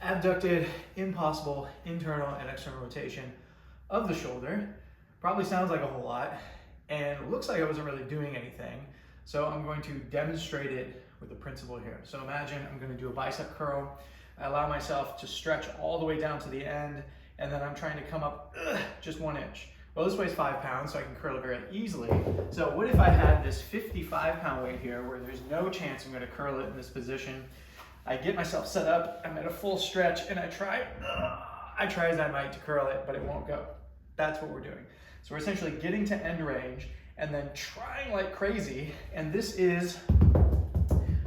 Abducted, impossible, internal and external rotation of the shoulder. Probably sounds like a whole lot, and looks like I wasn't really doing anything. So I'm going to demonstrate it with the principle here. So imagine I'm going to do a bicep curl. I allow myself to stretch all the way down to the end, and then I'm trying to come up just 1 inch. Well, this weighs 5 pounds, so I can curl it very easily. So what if I had this 55-pound weight here where there's no chance I'm going to curl it in this position? I get myself set up, I'm at a full stretch, and I try as I might to curl it, but it won't go. That's what we're doing. So we're essentially getting to end range and then trying like crazy, and this is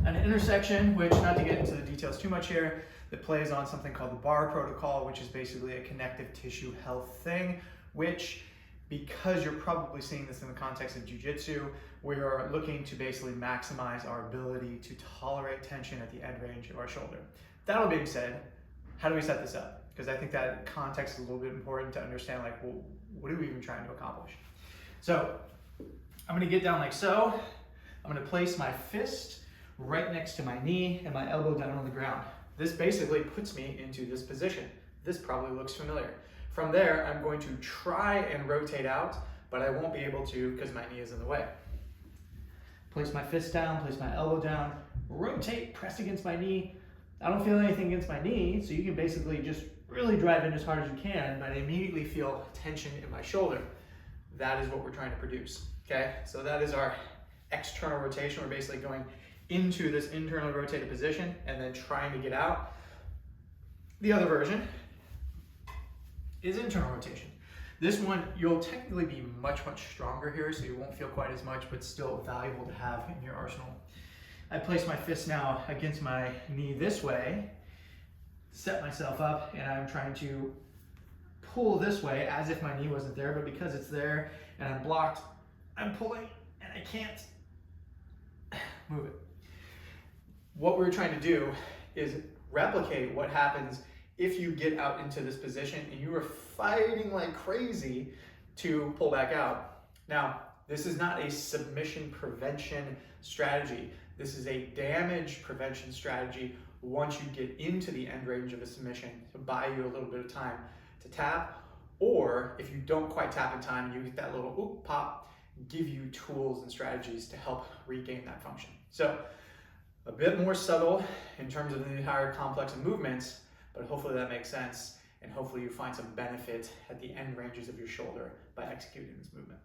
an intersection, which, not to get into the details too much here, that plays on something called the bar protocol, which is basically a connective tissue health thing, which, because you're probably seeing this in the context of jiu-jitsu, we are looking to basically maximize our ability to tolerate tension at the end range of our shoulder. That all being said, how do we set this up? Because I think that context is a little bit important to understand, like, well, what are we even trying to accomplish? So I'm gonna get down like so. I'm gonna place my fist right next to my knee and my elbow down on the ground. This basically puts me into this position. This probably looks familiar. From there, I'm going to try and rotate out, but I won't be able to because my knee is in the way. Place my fist down, place my elbow down, rotate, press against my knee. I don't feel anything against my knee, so you can basically just really drive in as hard as you can, but I immediately feel tension in my shoulder. That is what we're trying to produce, okay? So that is our external rotation. We're basically going into this internally rotated position and then trying to get out. The other version is internal rotation. This one, you'll technically be much stronger here, so you won't feel quite as much, but still valuable to have in your arsenal. I place my fist now against my knee this way, set myself up, and I'm trying to pull this way as if my knee wasn't there, but because it's there and I'm blocked, I'm pulling and I can't move it. What we're trying to do is replicate what happens if you get out into this position and you are fighting like crazy to pull back out. Now, this is not a submission prevention strategy. This is a damage prevention strategy once you get into the end range of a submission, to buy you a little bit of time to tap, or if you don't quite tap in time and you get that little oop pop, give you tools and strategies to help regain that function. So a bit more subtle in terms of the entire complex of movements, but hopefully that makes sense, and hopefully you find some benefit at the end ranges of your shoulder by executing this movement.